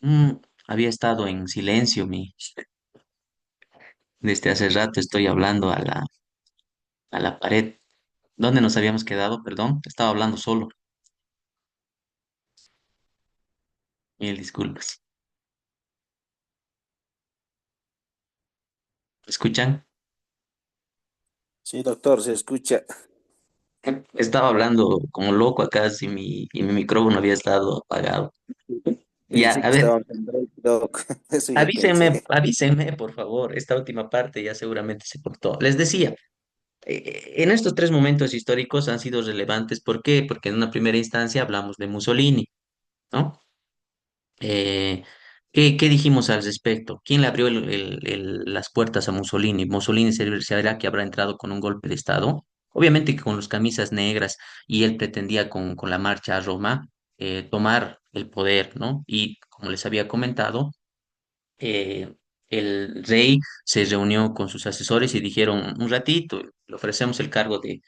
Mm, había estado en silencio, desde hace rato estoy hablando a la pared. ¿Dónde nos habíamos quedado? Perdón, estaba hablando solo. Mil disculpas. ¿Me escuchan? Sí, doctor, se escucha. Estaba hablando como loco acá y mi micrófono había estado apagado. Ya, Pensé a que ver, estaban en break, doc. Eso yo avísenme, pensé. avísenme, por favor. Esta última parte ya seguramente se cortó. Les decía, en estos tres momentos históricos han sido relevantes. ¿Por qué? Porque en una primera instancia hablamos de Mussolini, ¿no? Eh, ¿qué dijimos al respecto? ¿Quién le abrió las puertas a Mussolini? Mussolini se verá que habrá entrado con un golpe de Estado, obviamente que con las camisas negras, y él pretendía con la marcha a Roma tomar el poder, ¿no? Y como les había comentado, eh, el rey se reunió con sus asesores y dijeron, un ratito, le ofrecemos el cargo de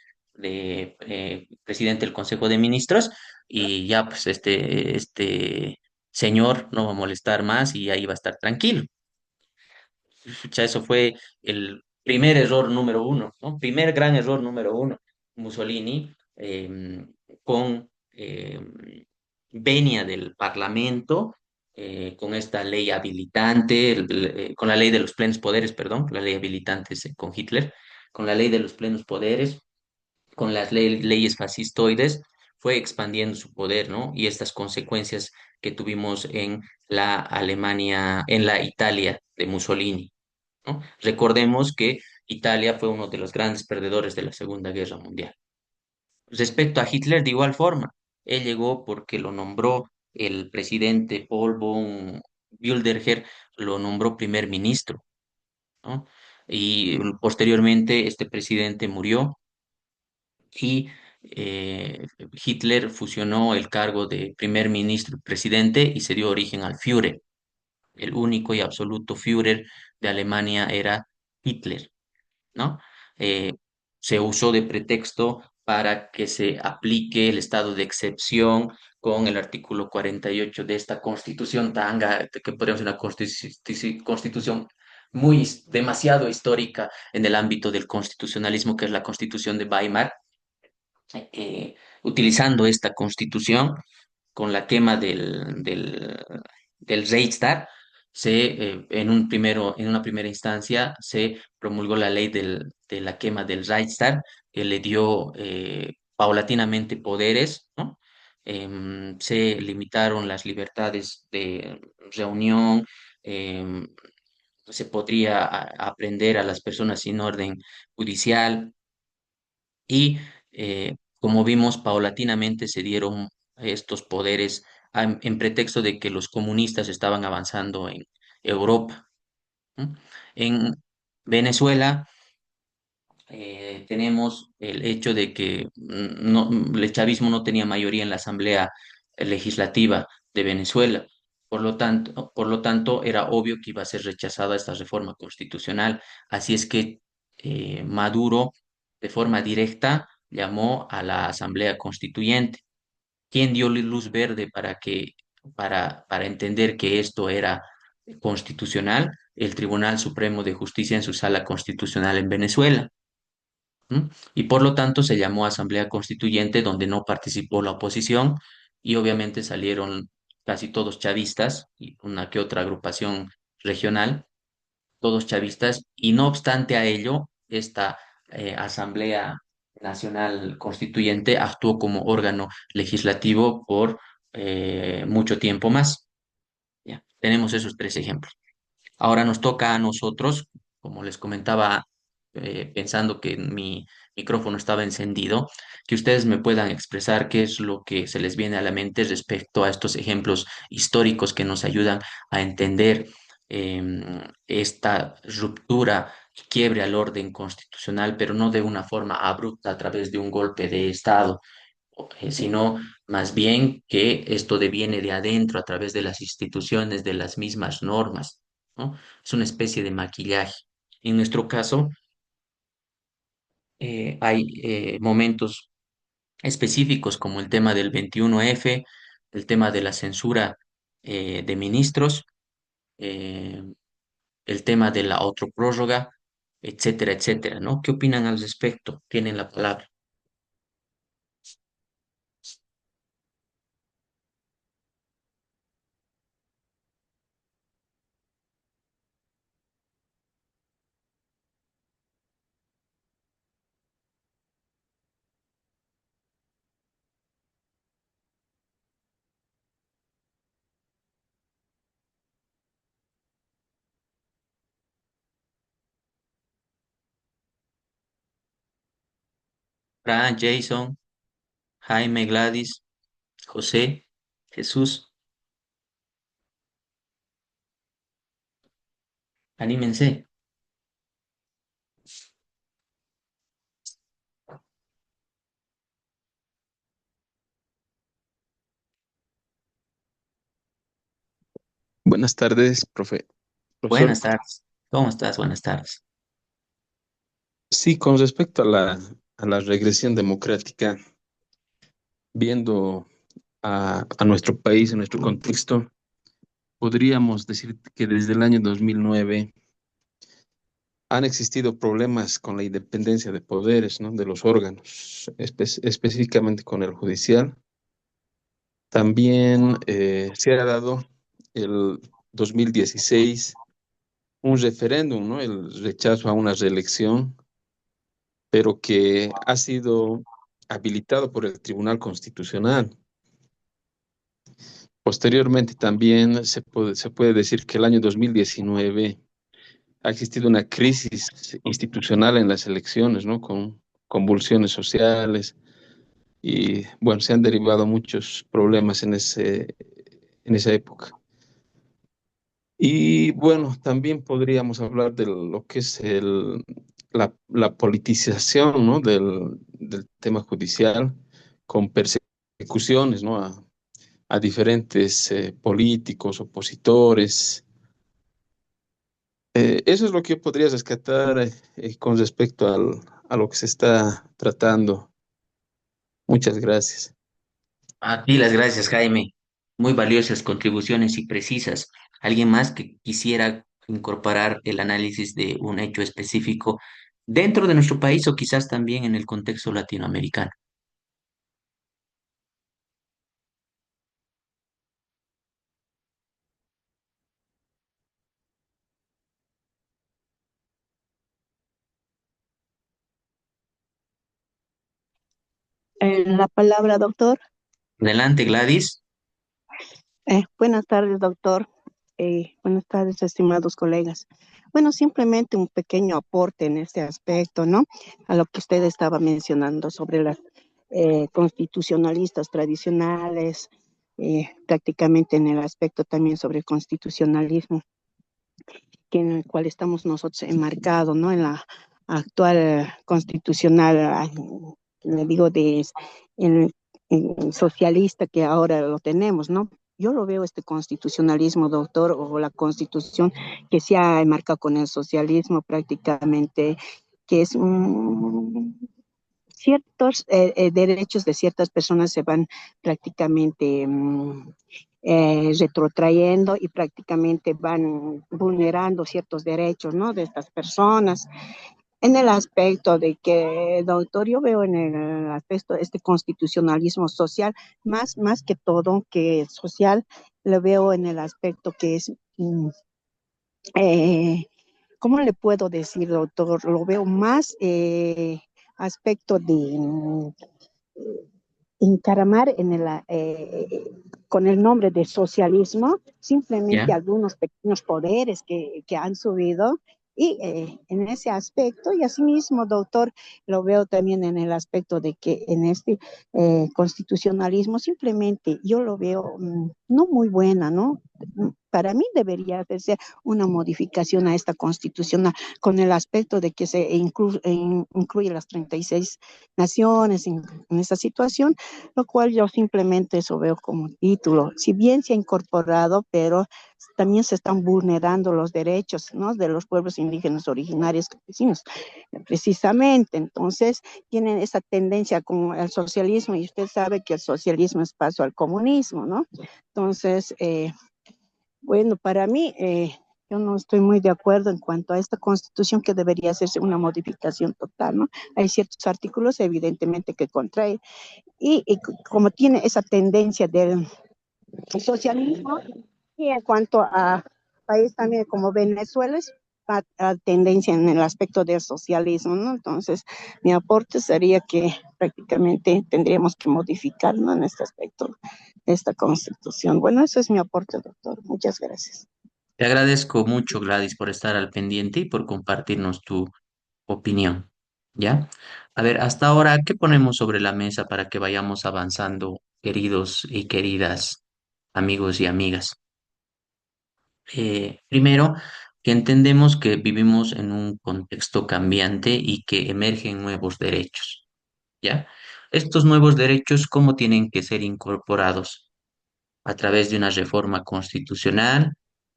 presidente del Consejo de Ministros y ya pues este señor no va a molestar más y ahí va a estar tranquilo. Pucha, eso fue el primer error número uno, ¿no? Primer gran error número uno. Mussolini, con venia del Parlamento, con esta ley habilitante, con la ley de los plenos poderes, perdón, la ley habilitante es con Hitler, con la ley de los plenos poderes, con las leyes fascistoides, fue expandiendo su poder, ¿no? Y estas consecuencias que tuvimos en la Alemania, en la Italia de Mussolini, ¿no? Recordemos que Italia fue uno de los grandes perdedores de la Segunda Guerra Mundial. Respecto a Hitler, de igual forma, él llegó porque lo nombró el presidente Paul von Bilderberg, lo nombró primer ministro, ¿no? Y posteriormente este presidente murió y Hitler fusionó el cargo de primer ministro y presidente y se dio origen al Führer. El único y absoluto Führer de Alemania era Hitler, ¿no? Eh, Se usó de pretexto para que se aplique el estado de excepción con el artículo 48 de esta constitución tanga, que podríamos decir una constitución demasiado histórica en el ámbito del constitucionalismo, que es la constitución de Weimar. Utilizando esta constitución, con la quema del Reichstag, en una primera instancia se promulgó la ley de la quema del Reichstag, que le dio paulatinamente poderes, ¿no? Se limitaron las libertades de reunión, em, se podría aprender a las personas sin orden judicial y como vimos, paulatinamente se dieron estos poderes en pretexto de que los comunistas estaban avanzando en Europa. ¿No? En Venezuela tenemos el hecho de que el chavismo no tenía mayoría en la Asamblea Legislativa de Venezuela. Por lo tanto, era obvio que iba a ser rechazada esta reforma constitucional. Así es que Maduro, de forma directa, llamó a la Asamblea Constituyente. ¿Quién dio luz verde para entender que esto era constitucional? El Tribunal Supremo de Justicia en su sala constitucional en Venezuela. ¿M? Y por lo tanto se llamó Asamblea Constituyente, donde no participó la oposición y obviamente salieron casi todos chavistas y una que otra agrupación regional, todos chavistas, y no obstante a ello, esta Asamblea Nacional Constituyente actuó como órgano legislativo por mucho tiempo más. Ya, tenemos esos tres ejemplos. Ahora nos toca a nosotros, como les comentaba, pensando que mi micrófono estaba encendido, que ustedes me puedan expresar qué es lo que se les viene a la mente respecto a estos ejemplos históricos que nos ayudan a entender esta ruptura y quiebre al orden constitucional, pero no de una forma abrupta a través de un golpe de Estado, sino más bien que esto deviene de adentro a través de las instituciones, de las mismas normas, ¿no? Es una especie de maquillaje. En nuestro caso, hay momentos específicos como el tema del 21F, el tema de la censura de Ministros, eh, el tema de la autoprórroga, etcétera, etcétera, ¿no? ¿Qué opinan al respecto? Tienen la palabra. Fran, Jason, Jaime, Gladys, José, Jesús, anímense. Buenas tardes, profesor. Buenas tardes. ¿Cómo estás? Buenas tardes. Sí, con respecto a la regresión democrática, viendo a nuestro país, en nuestro contexto, podríamos decir que desde el año 2009 han existido problemas con la independencia de poderes, ¿no? De los órganos, específicamente con el judicial. También se ha dado el 2016 un referéndum, ¿no? El rechazo a una reelección, pero que ha sido habilitado por el Tribunal Constitucional. Posteriormente también se puede decir que el año 2019 ha existido una crisis institucional en las elecciones, ¿no? Con convulsiones sociales y, bueno, se han derivado muchos problemas en esa época. Y bueno, también podríamos hablar de lo que es la politización, ¿no? Del tema judicial, con persecuciones, ¿no? A diferentes políticos, opositores. Eso es lo que yo podría rescatar con respecto a lo que se está tratando. Muchas gracias. A ti las gracias, Jaime. Muy valiosas contribuciones y precisas. ¿Alguien más que quisiera incorporar el análisis de un hecho específico dentro de nuestro país o quizás también en el contexto latinoamericano? La palabra, doctor. Adelante, Gladys. Buenas tardes, doctor. Buenas tardes, estimados colegas. Bueno, simplemente un pequeño aporte en este aspecto, ¿no? A lo que usted estaba mencionando sobre las constitucionalistas tradicionales, prácticamente en el aspecto también sobre el constitucionalismo, que en el cual estamos nosotros enmarcados, ¿no? En la actual constitucional, le digo, en, socialista que ahora lo tenemos, ¿no? Yo lo veo este constitucionalismo, doctor, o la constitución que se ha enmarcado con el socialismo prácticamente, que es ciertos derechos de ciertas personas se van prácticamente retrotrayendo y prácticamente van vulnerando ciertos derechos, ¿no? De estas personas. En el aspecto de que, doctor, yo veo en el aspecto este constitucionalismo social, más que todo que social, lo veo en el aspecto que es, eh, ¿cómo le puedo decir, doctor? Lo veo más aspecto de encaramar con el nombre de socialismo, simplemente ¿Ya? algunos pequeños poderes que han subido. Y en ese aspecto, y asimismo, doctor, lo veo también en el aspecto de que en este constitucionalismo, simplemente yo lo veo no muy buena, ¿no? Para mí debería de ser una modificación a esta constitucional con el aspecto de que se incluye las 36 naciones en esta situación, lo cual yo simplemente eso veo como título. Si bien se ha incorporado, pero también se están vulnerando los derechos, ¿no? De los pueblos indígenas originarios campesinos, precisamente. Entonces, tienen esa tendencia con el socialismo y usted sabe que el socialismo es paso al comunismo, ¿no? Entonces, Bueno, para mí, yo no estoy muy de acuerdo en cuanto a esta constitución que debería hacerse una modificación total, ¿no? Hay ciertos artículos evidentemente que contrae y como tiene esa tendencia del socialismo y en cuanto a país también como Venezuela es a tendencia en el aspecto del socialismo, ¿no? Entonces, mi aporte sería que prácticamente tendríamos que modificar, ¿no? En este aspecto esta constitución. Bueno, eso es mi aporte, doctor. Muchas gracias. Te agradezco mucho, Gladys, por estar al pendiente y por compartirnos tu opinión. ¿Ya? A ver, hasta ahora, ¿qué ponemos sobre la mesa para que vayamos avanzando, queridos y queridas amigos y amigas? Primero, que entendemos que vivimos en un contexto cambiante y que emergen nuevos derechos. ¿Ya? Estos nuevos derechos, ¿cómo tienen que ser incorporados? A través de una reforma constitucional,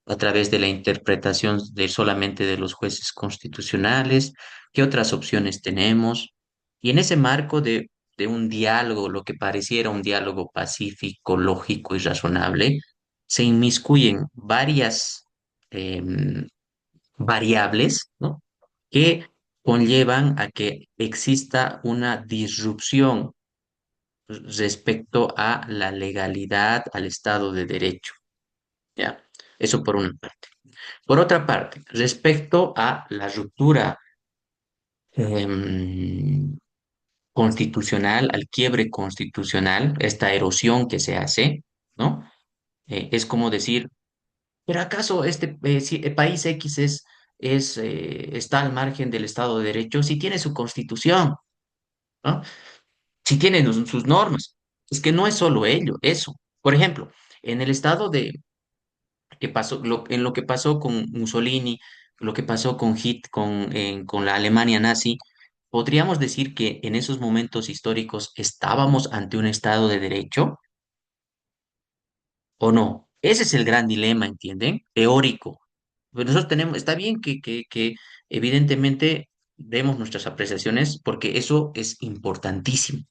a través de la interpretación de solamente de los jueces constitucionales, qué otras opciones tenemos. Y en ese marco de un diálogo, lo que pareciera un diálogo pacífico, lógico y razonable, se inmiscuyen varias variables, ¿no? Que conllevan a que exista una disrupción respecto a la legalidad, al Estado de Derecho. ¿Ya? Eso por una parte. Por otra parte, respecto a la ruptura em, constitucional, al quiebre constitucional, esta erosión que se hace, ¿no? Es como decir, ¿pero acaso este si el país X está al margen del Estado de Derecho? Si tiene su constitución, ¿no? Si tiene sus normas. Es que no es solo ello, eso. Por ejemplo, en el estado que pasó, en lo que pasó con Mussolini, lo que pasó con con la Alemania nazi, ¿podríamos decir que en esos momentos históricos estábamos ante un Estado de Derecho o no? Ese es el gran dilema, ¿entienden? Teórico. Pues nosotros tenemos, está bien que evidentemente demos nuestras apreciaciones porque eso es importantísimo.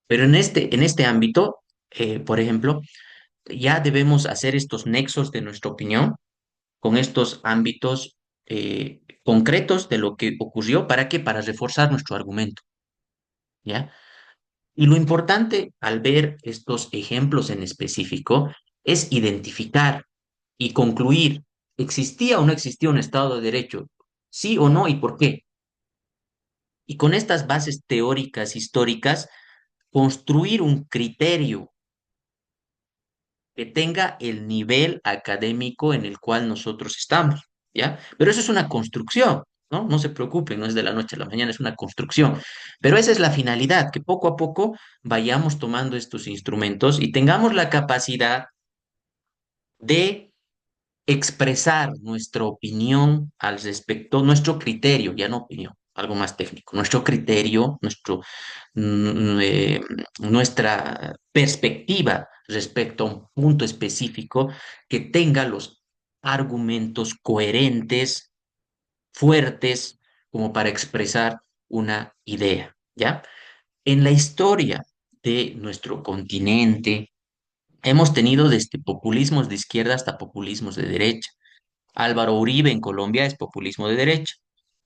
Pero en este ámbito, por ejemplo, ya debemos hacer estos nexos de nuestra opinión con estos ámbitos concretos de lo que ocurrió. ¿Para qué? Para reforzar nuestro argumento, ¿ya? Y lo importante al ver estos ejemplos en específico es identificar y concluir, ¿existía o no existía un Estado de Derecho? ¿Sí o no? ¿Y por qué? Y con estas bases teóricas, históricas, construir un criterio que tenga el nivel académico en el cual nosotros estamos, ¿ya? Pero eso es una construcción, ¿no? No se preocupen, no es de la noche a la mañana, es una construcción. Pero esa es la finalidad, que poco a poco vayamos tomando estos instrumentos y tengamos la capacidad de expresar nuestra opinión al respecto, nuestro criterio, ya no opinión, algo más técnico, nuestro criterio, nuestra perspectiva respecto a un punto específico que tenga los argumentos coherentes, fuertes, como para expresar una idea, ¿ya? En la historia de nuestro continente, hemos tenido desde populismos de izquierda hasta populismos de derecha. Álvaro Uribe en Colombia es populismo de derecha.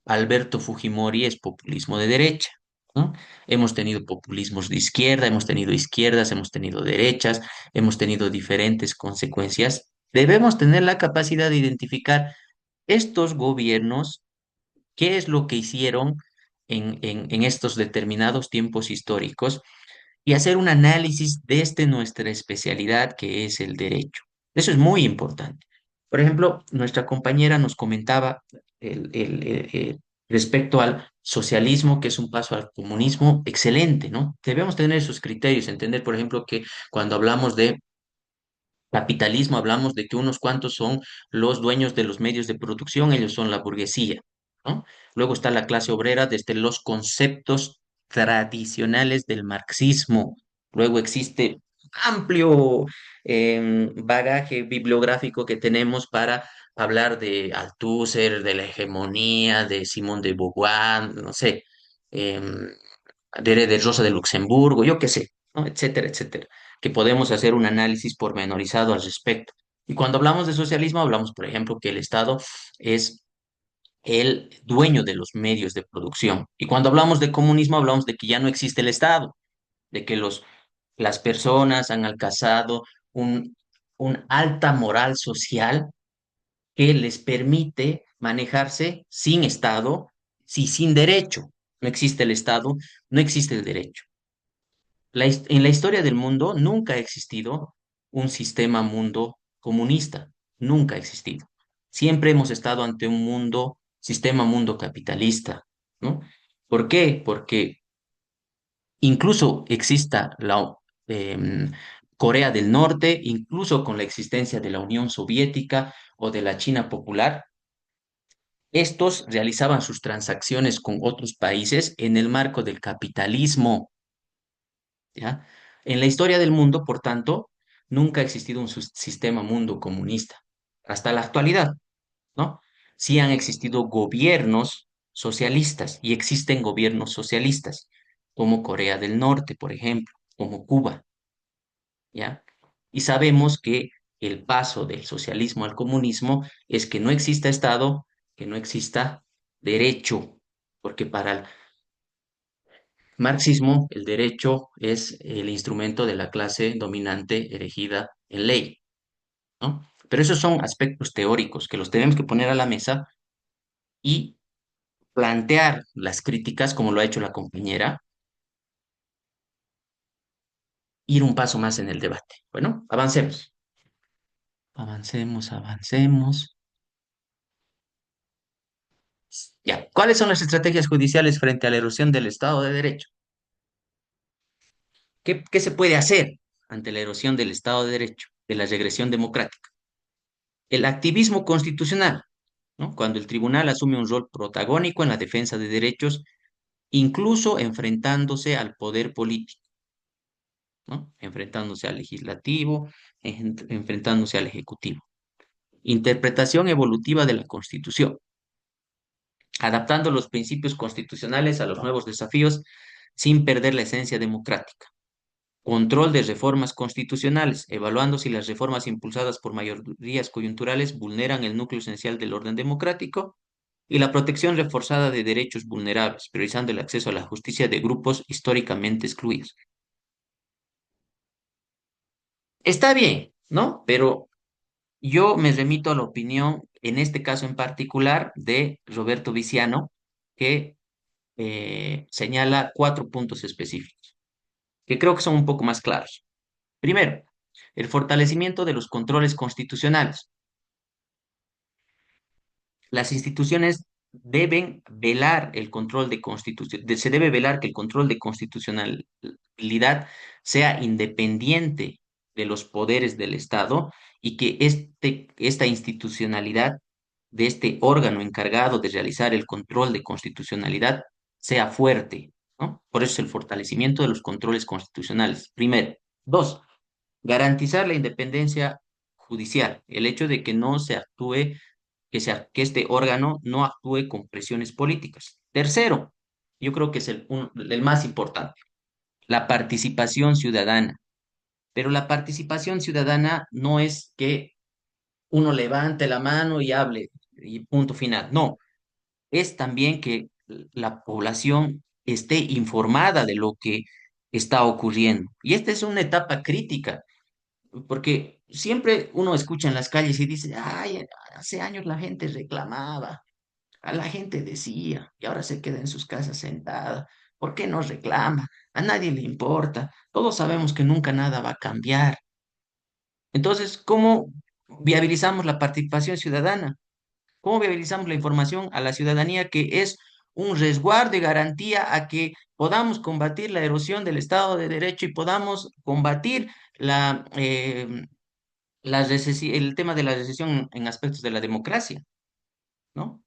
Alberto Fujimori es populismo de derecha, ¿no? Hemos tenido populismos de izquierda, hemos tenido izquierdas, hemos tenido derechas, hemos tenido diferentes consecuencias. Debemos tener la capacidad de identificar estos gobiernos, qué es lo que hicieron en estos determinados tiempos históricos y hacer un análisis desde nuestra especialidad, que es el derecho. Eso es muy importante. Por ejemplo, nuestra compañera nos comentaba respecto al socialismo, que es un paso al comunismo, excelente, ¿no? Debemos tener esos criterios, entender, por ejemplo, que cuando hablamos de capitalismo, hablamos de que unos cuantos son los dueños de los medios de producción, ellos son la burguesía, ¿no? Luego está la clase obrera desde los conceptos tradicionales del marxismo. Luego existe amplio bagaje bibliográfico que tenemos para hablar de Althusser, de la hegemonía, de Simón de Beauvoir, no sé, em, de Rosa de Luxemburgo, yo qué sé, ¿no? Etcétera, etcétera, que podemos hacer un análisis pormenorizado al respecto. Y cuando hablamos de socialismo, hablamos, por ejemplo, que el Estado es el dueño de los medios de producción. Y cuando hablamos de comunismo, hablamos de que ya no existe el Estado, de que las personas han alcanzado un, un alta moral social que les permite manejarse sin Estado, sí, sin derecho. No existe el Estado, no existe el derecho. En la historia del mundo nunca ha existido un sistema mundo comunista, nunca ha existido. Siempre hemos estado ante un mundo, sistema mundo capitalista, ¿no? ¿Por qué? Porque incluso exista em, Corea del Norte, incluso con la existencia de la Unión Soviética o de la China Popular, estos realizaban sus transacciones con otros países en el marco del capitalismo, ¿ya? En la historia del mundo, por tanto, nunca ha existido un sistema mundo comunista, hasta la actualidad, ¿no? Sí han existido gobiernos socialistas y existen gobiernos socialistas, como Corea del Norte, por ejemplo, como Cuba, ¿ya? Y sabemos que el paso del socialismo al comunismo es que no exista Estado, que no exista derecho, porque para el marxismo el derecho es el instrumento de la clase dominante erigida en ley, ¿no? Pero esos son aspectos teóricos que los tenemos que poner a la mesa y plantear las críticas, como lo ha hecho la compañera, ir un paso más en el debate. Bueno, avancemos. Avancemos, avancemos. Ya, ¿cuáles son las estrategias judiciales frente a la erosión del Estado de Derecho? ¿Qué se puede hacer ante la erosión del Estado de Derecho, de la regresión democrática? El activismo constitucional, ¿no? Cuando el tribunal asume un rol protagónico en la defensa de derechos, incluso enfrentándose al poder político, ¿no? Enfrentándose al legislativo, enfrentándose al ejecutivo. Interpretación evolutiva de la Constitución, adaptando los principios constitucionales a los nuevos desafíos sin perder la esencia democrática. Control de reformas constitucionales, evaluando si las reformas impulsadas por mayorías coyunturales vulneran el núcleo esencial del orden democrático. Y la protección reforzada de derechos vulnerables, priorizando el acceso a la justicia de grupos históricamente excluidos. Está bien, ¿no? Pero yo me remito a la opinión, en este caso en particular, de Roberto Viciano, que señala 4 puntos específicos, que creo que son un poco más claros. Primero, el fortalecimiento de los controles constitucionales. Las instituciones deben velar el control de constitución, se debe velar que el control de constitucionalidad sea independiente de los poderes del Estado y que esta institucionalidad de este órgano encargado de realizar el control de constitucionalidad sea fuerte, ¿no? Por eso es el fortalecimiento de los controles constitucionales. Primero. Dos, garantizar la independencia judicial, el hecho de que no se actúe, que este órgano no actúe con presiones políticas. Tercero, yo creo que es el más importante, la participación ciudadana. Pero la participación ciudadana no es que uno levante la mano y hable y punto final. No, es también que la población esté informada de lo que está ocurriendo. Y esta es una etapa crítica porque siempre uno escucha en las calles y dice, ay, hace años la gente reclamaba, a la gente decía, y ahora se queda en sus casas sentada. ¿Por qué no reclama? A nadie le importa. Todos sabemos que nunca nada va a cambiar. Entonces, ¿cómo viabilizamos la participación ciudadana? ¿Cómo viabilizamos la información a la ciudadanía que es un resguardo y garantía a que podamos combatir la erosión del Estado de Derecho y podamos combatir el tema de la recesión en aspectos de la democracia, ¿no?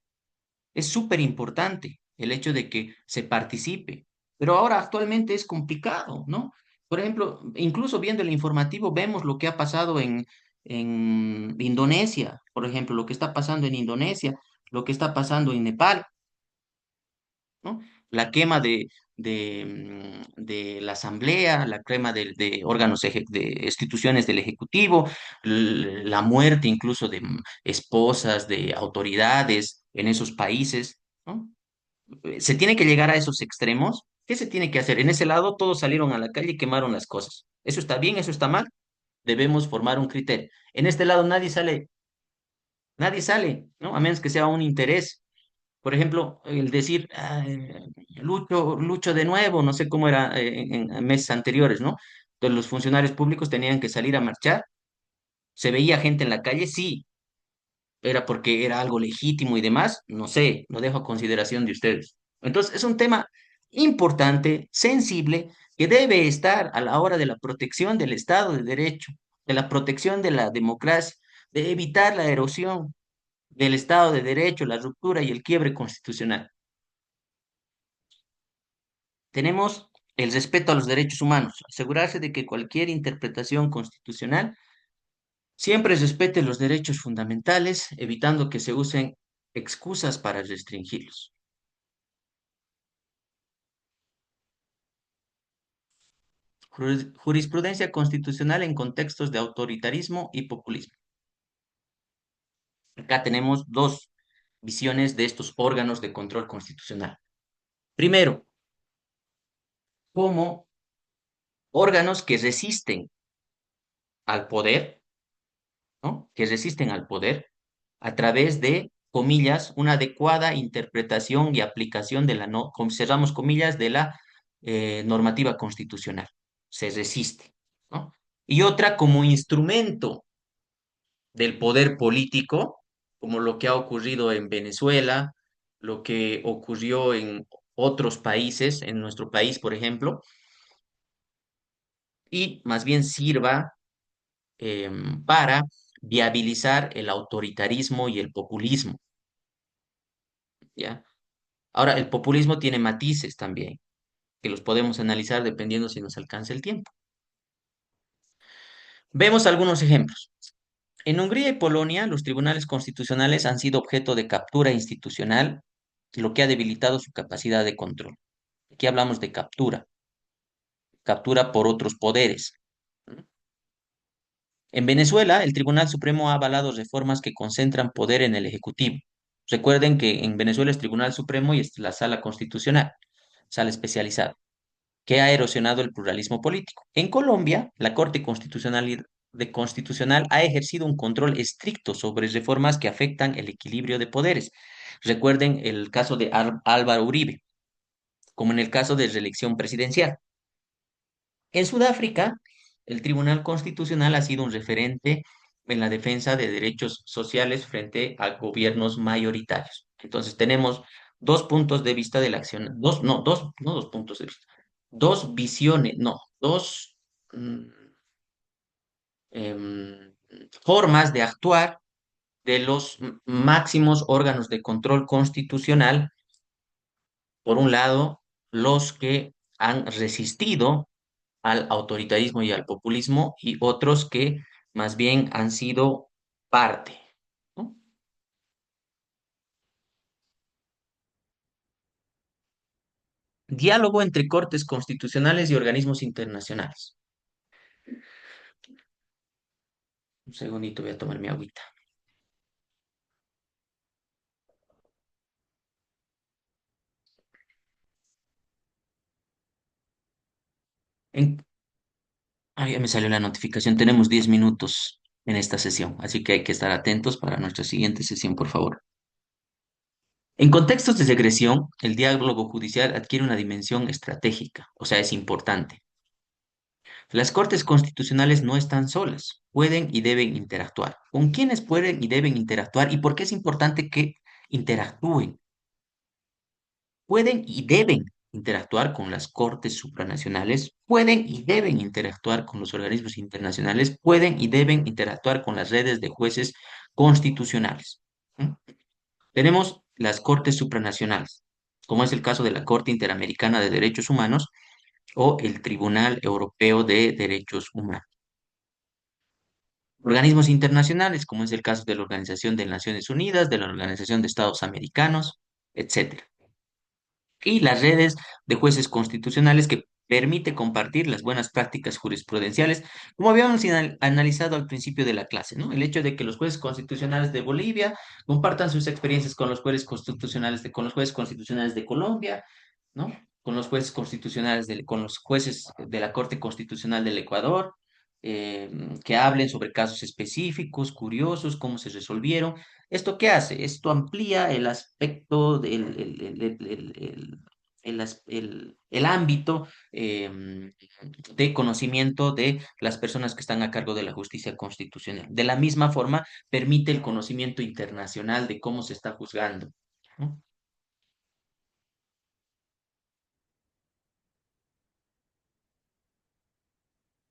Es súper importante el hecho de que se participe, pero ahora actualmente es complicado, ¿no? Por ejemplo, incluso viendo el informativo vemos lo que ha pasado en Indonesia, por ejemplo, lo que está pasando en Indonesia, lo que está pasando en Nepal, ¿no? La quema de la Asamblea, la crema de órganos, de instituciones del Ejecutivo, la muerte incluso de esposas, de autoridades en esos países, ¿no? Se tiene que llegar a esos extremos. ¿Qué se tiene que hacer? En ese lado todos salieron a la calle y quemaron las cosas. ¿Eso está bien? ¿Eso está mal? Debemos formar un criterio. En este lado nadie sale, ¿no? A menos que sea un interés. Por ejemplo, el decir, lucho de nuevo, no sé cómo era en meses anteriores, ¿no? Entonces los funcionarios públicos tenían que salir a marchar. ¿Se veía gente en la calle? Sí. ¿Era porque era algo legítimo y demás? No sé, lo dejo a consideración de ustedes. Entonces, es un tema importante, sensible, que debe estar a la hora de la protección del Estado de Derecho, de la protección de la democracia, de evitar la erosión del Estado de Derecho, la ruptura y el quiebre constitucional. Tenemos el respeto a los derechos humanos, asegurarse de que cualquier interpretación constitucional siempre respete los derechos fundamentales, evitando que se usen excusas para restringirlos. Jurisprudencia constitucional en contextos de autoritarismo y populismo. Acá tenemos dos visiones de estos órganos de control constitucional. Primero, como órganos que resisten al poder, ¿no? Que resisten al poder a través de, comillas, una adecuada interpretación y aplicación de la, no, cerramos comillas, de la normativa constitucional. Se resiste, ¿no? Y otra como instrumento del poder político, como lo que ha ocurrido en Venezuela, lo que ocurrió en otros países, en nuestro país, por ejemplo, y más bien sirva para viabilizar el autoritarismo y el populismo, ¿ya? Ahora, el populismo tiene matices también, que los podemos analizar dependiendo si nos alcanza el tiempo. Vemos algunos ejemplos. En Hungría y Polonia, los tribunales constitucionales han sido objeto de captura institucional, lo que ha debilitado su capacidad de control. Aquí hablamos de captura, captura por otros poderes. En Venezuela, el Tribunal Supremo ha avalado reformas que concentran poder en el Ejecutivo. Recuerden que en Venezuela es Tribunal Supremo y es la Sala Constitucional, sala especializada, que ha erosionado el pluralismo político. En Colombia, la Constitucional ha ejercido un control estricto sobre reformas que afectan el equilibrio de poderes. Recuerden el caso de Álvaro Uribe, como en el caso de reelección presidencial. En Sudáfrica, el Tribunal Constitucional ha sido un referente en la defensa de derechos sociales frente a gobiernos mayoritarios. Entonces, tenemos dos puntos de vista de la acción, no dos puntos de vista, dos visiones, no, dos mm, em, formas de actuar de los máximos órganos de control constitucional. Por un lado, los que han resistido al autoritarismo y al populismo y otros que más bien han sido parte, ¿no? Diálogo entre cortes constitucionales y organismos internacionales. Un segundito, voy a tomar mi agüita. En... ya me salió la notificación. Tenemos 10 minutos en esta sesión, así que hay que estar atentos para nuestra siguiente sesión, por favor. En contextos de regresión, el diálogo judicial adquiere una dimensión estratégica, o sea, es importante. Las Cortes Constitucionales no están solas, pueden y deben interactuar. ¿Con quiénes pueden y deben interactuar y por qué es importante que interactúen? Pueden y deben interactuar con las Cortes supranacionales, pueden y deben interactuar con los organismos internacionales, pueden y deben interactuar con las redes de jueces constitucionales. ¿Mm? Tenemos las Cortes supranacionales, como es el caso de la Corte Interamericana de Derechos Humanos o el Tribunal Europeo de Derechos Humanos. Organismos internacionales, como es el caso de la Organización de Naciones Unidas, de la Organización de Estados Americanos, etcétera. y las redes de jueces constitucionales que permite compartir las buenas prácticas jurisprudenciales, como habíamos analizado al principio de la clase, ¿no? El hecho de que los jueces constitucionales de Bolivia compartan sus experiencias con los jueces constitucionales con los jueces constitucionales de Colombia, ¿no? Con los jueces constitucionales, con los jueces de la Corte Constitucional del Ecuador, eh, que hablen sobre casos específicos, curiosos, cómo se resolvieron. ¿Esto qué hace? Esto amplía el aspecto, el ámbito de conocimiento de las personas que están a cargo de la justicia constitucional. De la misma forma, permite el conocimiento internacional de cómo se está juzgando, ¿no?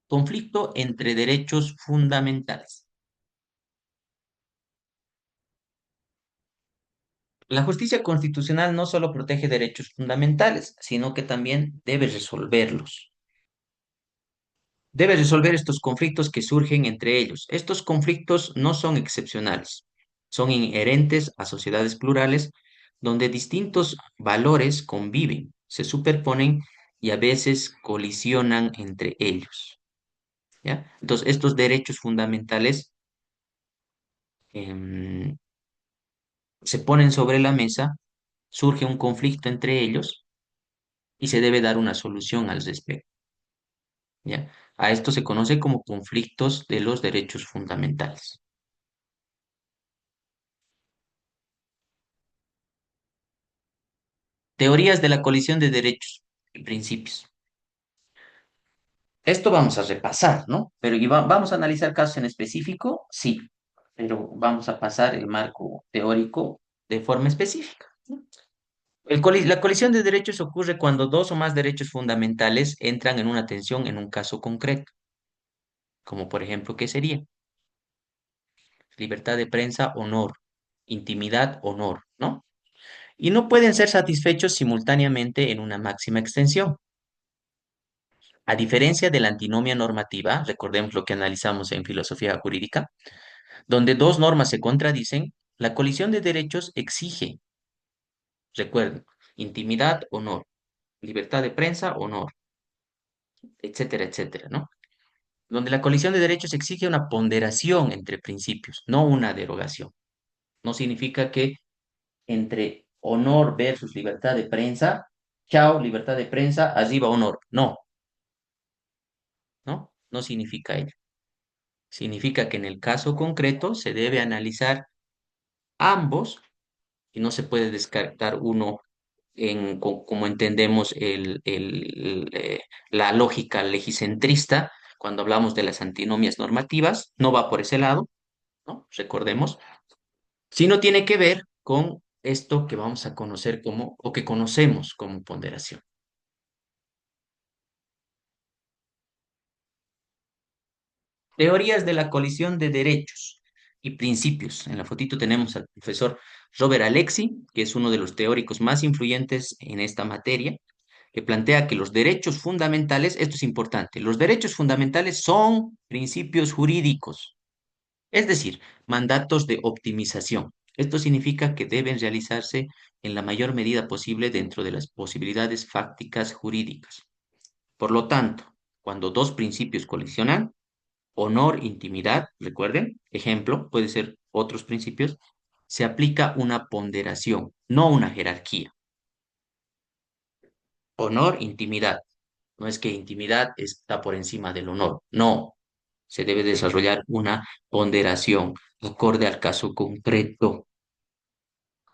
Conflicto entre derechos fundamentales. La justicia constitucional no solo protege derechos fundamentales, sino que también debe resolverlos. Debe resolver estos conflictos que surgen entre ellos. Estos conflictos no son excepcionales, son inherentes a sociedades plurales donde distintos valores conviven, se superponen y a veces colisionan entre ellos. ¿Ya? Entonces, estos derechos fundamentales em, se ponen sobre la mesa, surge un conflicto entre ellos y se debe dar una solución al respecto. ¿Ya? A esto se conoce como conflictos de los derechos fundamentales. Teorías de la colisión de derechos y principios. Esto vamos a repasar, ¿no? Pero vamos a analizar casos en específico, sí, pero vamos a pasar el marco teórico de forma específica, ¿no? La colisión de derechos ocurre cuando dos o más derechos fundamentales entran en una tensión en un caso concreto, como por ejemplo, ¿qué sería? Libertad de prensa, honor; intimidad, honor, ¿no? Y no pueden ser satisfechos simultáneamente en una máxima extensión. A diferencia de la antinomia normativa, recordemos lo que analizamos en filosofía jurídica, donde dos normas se contradicen, la colisión de derechos exige, recuerden, intimidad, honor; libertad de prensa, honor; etcétera, etcétera, ¿no? Donde la colisión de derechos exige una ponderación entre principios, no una derogación. No significa que entre honor versus libertad de prensa, chao, libertad de prensa, arriba honor. No, no, no significa ello. Significa que en el caso concreto se debe analizar ambos y no se puede descartar uno como entendemos la lógica legicentrista cuando hablamos de las antinomias normativas. No va por ese lado, ¿no? Recordemos, sino tiene que ver con esto que vamos a conocer como, o que conocemos como ponderación. Teorías de la colisión de derechos y principios. En la fotito tenemos al profesor Robert Alexi, que es uno de los teóricos más influyentes en esta materia, que plantea que los derechos fundamentales, esto es importante, los derechos fundamentales son principios jurídicos, es decir, mandatos de optimización. Esto significa que deben realizarse en la mayor medida posible dentro de las posibilidades fácticas jurídicas. Por lo tanto, cuando dos principios colisionan, honor, intimidad, recuerden, ejemplo, puede ser otros principios, se aplica una ponderación, no una jerarquía. Honor, intimidad. No es que intimidad está por encima del honor, no. Se debe desarrollar una ponderación acorde al caso concreto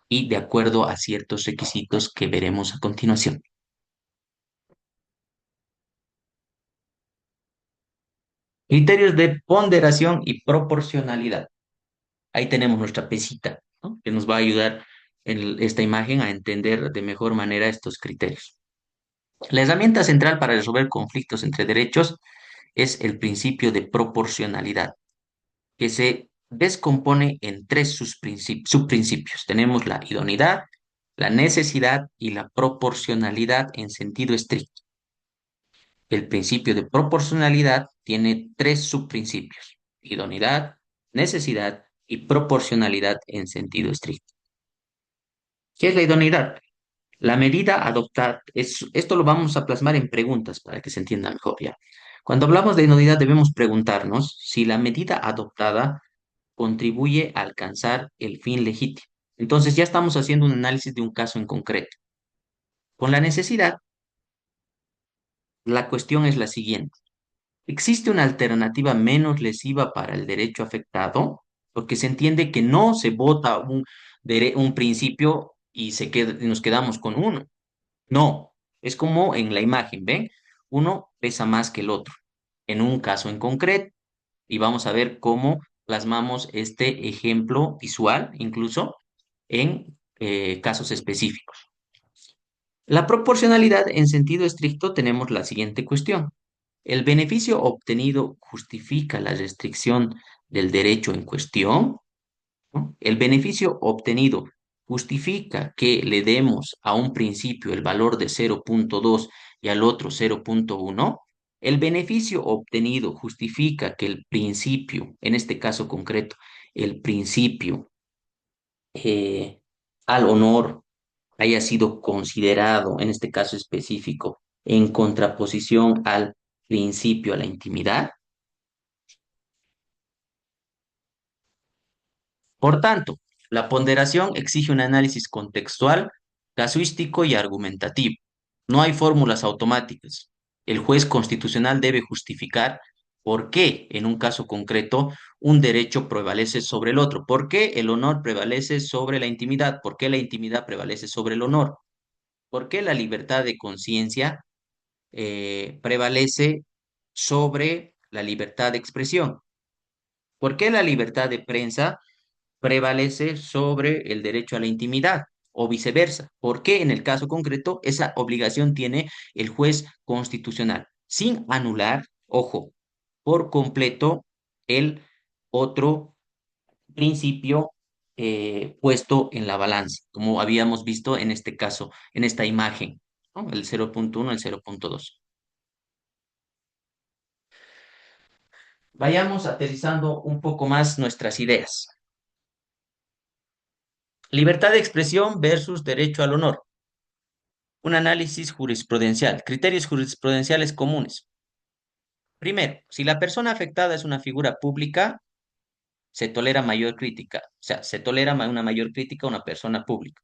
y de acuerdo a ciertos requisitos que veremos a continuación. Criterios de ponderación y proporcionalidad. Ahí tenemos nuestra pesita, ¿no? Que nos va a ayudar en esta imagen a entender de mejor manera estos criterios. La herramienta central para resolver conflictos entre derechos es el principio de proporcionalidad, que se descompone en tres subprincipios. Tenemos la idoneidad, la necesidad y la proporcionalidad en sentido estricto. El principio de proporcionalidad tiene tres subprincipios: idoneidad, necesidad y proporcionalidad en sentido estricto. ¿Qué es la idoneidad? La medida adoptada, esto lo vamos a plasmar en preguntas para que se entienda mejor ya. Cuando hablamos de nulidad debemos preguntarnos si la medida adoptada contribuye a alcanzar el fin legítimo. Entonces ya estamos haciendo un análisis de un caso en concreto. Con la necesidad, la cuestión es la siguiente. ¿Existe una alternativa menos lesiva para el derecho afectado? Porque se entiende que no se vota un principio y y nos quedamos con uno. No, es como en la imagen, ¿ven? Uno pesa más que el otro, en un caso en concreto, y vamos a ver cómo plasmamos este ejemplo visual, incluso en casos específicos. La proporcionalidad en sentido estricto tenemos la siguiente cuestión. ¿El beneficio obtenido justifica la restricción del derecho en cuestión? ¿No? El beneficio obtenido justifica que le demos a un principio el valor de 0,2 y al otro 0,1. El beneficio obtenido justifica que el principio, en este caso concreto, el principio eh, al honor haya sido considerado, en este caso específico, en contraposición al principio a la intimidad. Por tanto, la ponderación exige un análisis contextual, casuístico y argumentativo. No hay fórmulas automáticas. El juez constitucional debe justificar por qué, en un caso concreto, un derecho prevalece sobre el otro. ¿Por qué el honor prevalece sobre la intimidad? ¿Por qué la intimidad prevalece sobre el honor? ¿Por qué la libertad de conciencia prevalece sobre la libertad de expresión? ¿Por qué la libertad de prensa prevalece sobre el derecho a la intimidad o viceversa? ¿Por qué en el caso concreto esa obligación tiene el juez constitucional? Sin anular, ojo, por completo el otro principio puesto en la balanza, como habíamos visto en este caso, en esta imagen, ¿no? El 0,1, el 0,2. Vayamos aterrizando un poco más nuestras ideas. Libertad de expresión versus derecho al honor. Un análisis jurisprudencial. Criterios jurisprudenciales comunes. Primero, si la persona afectada es una figura pública, se tolera mayor crítica. O sea, se tolera una mayor crítica a una persona pública.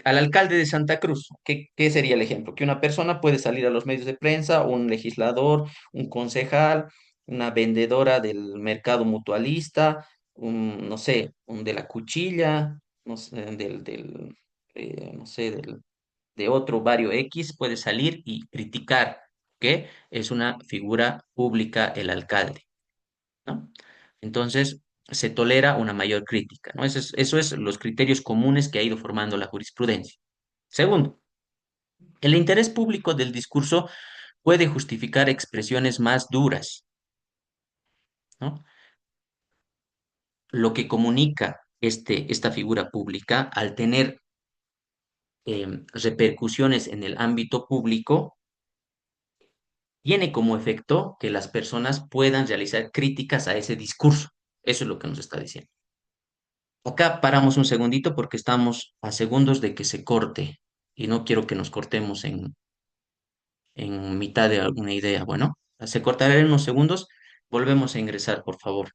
Al alcalde de Santa Cruz, ¿qué sería el ejemplo? Que una persona puede salir a los medios de prensa, un legislador, un concejal, una vendedora del mercado mutualista, no sé, un de la cuchilla, no sé, no sé, de otro barrio X, puede salir y criticar que es una figura pública el alcalde, ¿no? Entonces, se tolera una mayor crítica, ¿no? Eso es los criterios comunes que ha ido formando la jurisprudencia. Segundo, el interés público del discurso puede justificar expresiones más duras, ¿no? Lo que comunica esta figura pública, al tener repercusiones en el ámbito público, tiene como efecto que las personas puedan realizar críticas a ese discurso. Eso es lo que nos está diciendo. Acá paramos un segundito porque estamos a segundos de que se corte y no quiero que nos cortemos en mitad de alguna idea. Bueno, se cortará en unos segundos. Volvemos a ingresar, por favor.